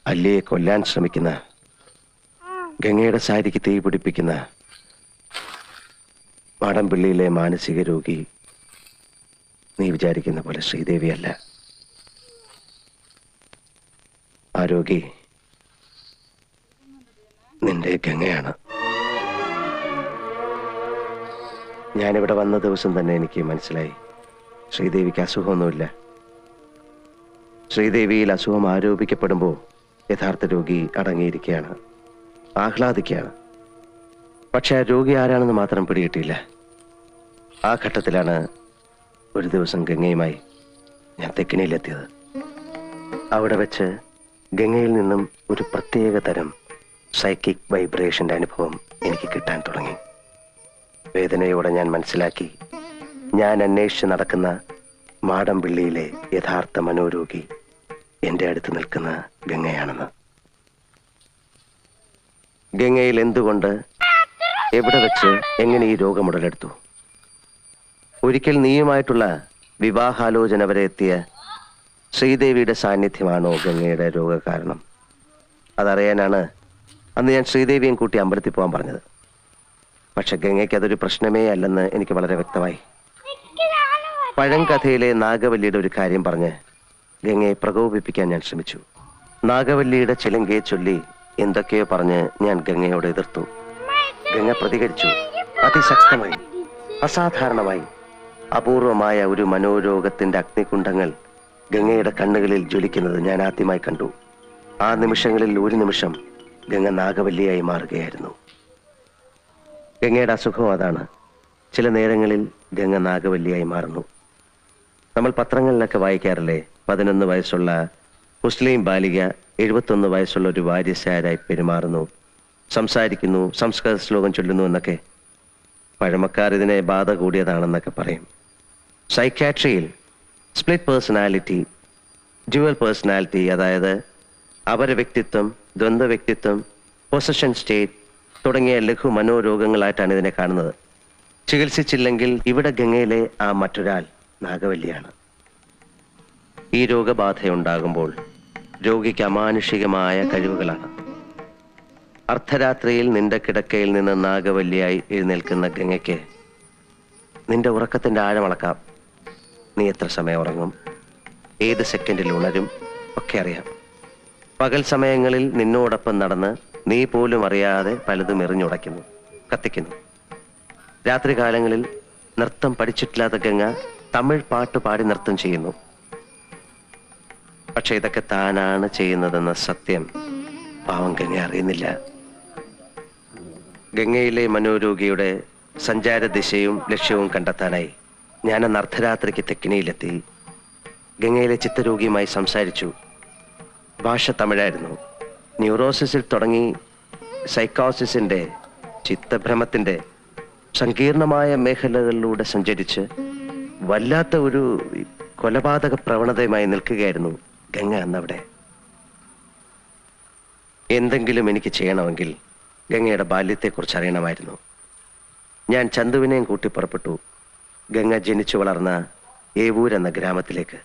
അല്ലിയെ കൊല്ലാൻ ശ്രമിക്കുന്ന, ഗംഗയുടെ സാരിക്ക് തീ പിടിപ്പിക്കുന്ന മാടമ്പിള്ളിയിലെ മാനസിക രോഗി നീ വിചാരിക്കുന്ന പോലെ ശ്രീദേവിയല്ല. ആ രോഗി നിന്റെ ഗംഗയാണ്. ഞാനിവിടെ വന്ന ദിവസം തന്നെ എനിക്ക് മനസ്സിലായി, ശ്രീദേവിക്ക് അസുഖമൊന്നുമില്ല. ശ്രീദേവിയിൽ അസുഖം ആരോപിക്കപ്പെടുമ്പോൾ യഥാർത്ഥ രോഗി അടങ്ങിയിരിക്കുകയാണ്, ആഹ്ലാദിക്കുകയാണ്. പക്ഷെ ആ രോഗി ആരാണെന്ന് മാത്രം പിടികിട്ടിയില്ല. ആ ഘട്ടത്തിലാണ് ഒരു ദിവസം ഗംഗയുമായി ഞാൻ തെക്കിനിയിലെത്തിയത്. അവിടെ വെച്ച് ഗംഗയിൽ നിന്നും ഒരു പ്രത്യേക തരം സൈക്കിക് വൈബ്രേഷന്റെ അനുഭവം എനിക്ക് കിട്ടാൻ തുടങ്ങി. വേദനയോടെ ഞാൻ മനസ്സിലാക്കി, ഞാൻ അന്വേഷിച്ച് നടക്കുന്ന മാടമ്പിള്ളിയിലെ യഥാർത്ഥ മനോരോഗി എൻ്റെ അടുത്ത് നിൽക്കുന്ന ഗംഗയാണെന്ന്. ഗംഗയിൽ എന്തുകൊണ്ട്, എവിടെ വെച്ച്, എങ്ങനെ ഈ രോഗം ഉടലെടുത്തു? ഒരിക്കൽ നീയുമായിട്ടുള്ള വിവാഹാലോചന വരെ എത്തിയ ശ്രീദേവിയുടെ സാന്നിധ്യമാണോ ഗംഗയുടെ രോഗകാരണം? അതറിയാനാണ് അന്ന് ഞാൻ ശ്രീദേവിയും കൂട്ടി അമ്പലത്തിൽ പോകാൻ പറഞ്ഞത്. പക്ഷെ ഗംഗയ്ക്ക് അതൊരു പ്രശ്നമേ അല്ലെന്ന് എനിക്ക് വളരെ വ്യക്തമായി. പഴങ്കഥയിലെ നാഗവല്ലിയുടെ ഒരു കാര്യം പറഞ്ഞ് ഗംഗയെ പ്രകോപിപ്പിക്കാൻ ഞാൻ ശ്രമിച്ചു. നാഗവല്ലിയുടെ ചിലങ്കയെ ചൊല്ലി എന്തൊക്കെയോ പറഞ്ഞ് ഞാൻ ഗംഗയോട് എതിർത്തു. ഗംഗ പ്രതികരിച്ചു, അതിശക്തമായി, അസാധാരണമായി. അപൂർവമായ ഒരു മനോരോഗത്തിന്റെ അഗ്നികുണ്ഡങ്ങൾ ഗംഗയുടെ കണ്ണുകളിൽ ജ്വലിക്കുന്നത് ഞാൻ ആദ്യമായി കണ്ടു. ആ നിമിഷങ്ങളിൽ ഒരു നിമിഷം ഗംഗ നാഗവല്ലിയായി മാറുകയായിരുന്നു. ഗംഗയുടെ അസുഖം അതാണ്. ചില നേരങ്ങളിൽ ഗംഗ നാഗവല്ലിയായി മാറുന്നു. നമ്മൾ പത്രങ്ങളിലൊക്കെ വായിക്കാറില്ലേ, 11 വയസ്സുള്ള മുസ്ലിം ബാലിക 71 വയസ്സുള്ള ഒരു വാര്യസാരായി പെരുമാറുന്നു, സംസാരിക്കുന്നു, സംസ്കൃത ശ്ലോകം ചൊല്ലുന്നു എന്നൊക്കെ. പഴമക്കാർ ഇതിനെ ബാധ കൂടിയതാണെന്നൊക്കെ പറയും. സൈക്യാട്രിയിൽ സ്പ്ലിറ്റ് പേഴ്സണാലിറ്റി, ഡ്യുവൽ പേഴ്സണാലിറ്റി, അതായത് അപര വ്യക്തിത്വം, ദ്വന്ദ്വ വ്യക്തിത്വം, പൊസഷൻ സ്റ്റേറ്റ് തുടങ്ങിയ ലഘു മനോരോഗങ്ങളായിട്ടാണ് ഇതിനെ കാണുന്നത്. ചികിത്സിച്ചില്ലെങ്കിൽ ഇവിടെ ഗംഗയിലെ ആ മറ്റൊരാൾ നാഗവല്ലിയാണ്. ഈ രോഗബാധയുണ്ടാകുമ്പോൾ രോഗിക്ക് അമാനുഷികമായ കഴിവുകളാണ്. അർദ്ധരാത്രിയിൽ നിന്റെ കിടക്കയിൽ നിന്ന് നാഗവല്ലിയായി എഴുന്നേൽക്കുന്ന ഗംഗയ്ക്ക് നിന്റെ ഉറക്കത്തിന്റെ ആഴമളക്കാം. നീ എത്ര സമയം ഉറങ്ങും, ഏത് സെക്കൻഡിൽ ഉണരും ഒക്കെ അറിയാം. പകൽ സമയങ്ങളിൽ നിന്നോടൊപ്പം നടന്ന് നീ പോലും അറിയാതെ പലതും എറിഞ്ഞുടയ്ക്കുന്നു, കത്തിക്കുന്നു. രാത്രി കാലങ്ങളിൽ നൃത്തം പഠിച്ചിട്ടില്ലാത്ത ഗംഗ തമിഴ് പാട്ട് പാടി നൃത്തം ചെയ്യുന്നു. പക്ഷെ ഇതൊക്കെ താനാണ് ചെയ്യുന്നതെന്ന സത്യം പാവം ഗംഗ അറിയുന്നില്ല. ഗംഗയിലെ മനോരോഗിയുടെ സഞ്ചാര ദിശയും ലക്ഷ്യവും കണ്ടെത്താനായി ഞാനന്ന് അർദ്ധരാത്രിക്ക് തെക്കിനിയിലെത്തി. ഗംഗയിലെ ചിത്തരോഗിയുമായി സംസാരിച്ചു. ഭാഷ തമിഴായിരുന്നു. ന്യൂറോസിസിൽ തുടങ്ങി സൈക്കോസിസിന്റെ, ചിത്തഭ്രമത്തിന്റെ സങ്കീർണമായ മേഖലകളിലൂടെ സഞ്ചരിച്ച് വല്ലാത്ത ഒരു കൊലപാതക പ്രവണതയുമായി നിൽക്കുകയായിരുന്നു ഗംഗ അന്നവിടെ. എന്തെങ്കിലും എനിക്ക് ചെയ്യണമെങ്കിൽ ഗംഗയുടെ ബാല്യത്തെക്കുറിച്ച് അറിയണമായിരുന്നു. ഞാൻ ചന്തുവിനെയും കൂട്ടി പുറപ്പെട്ടു ഗംഗ ജനിച്ചു വളർന്ന ഏവൂർ എന്ന ഗ്രാമത്തിലേക്ക്.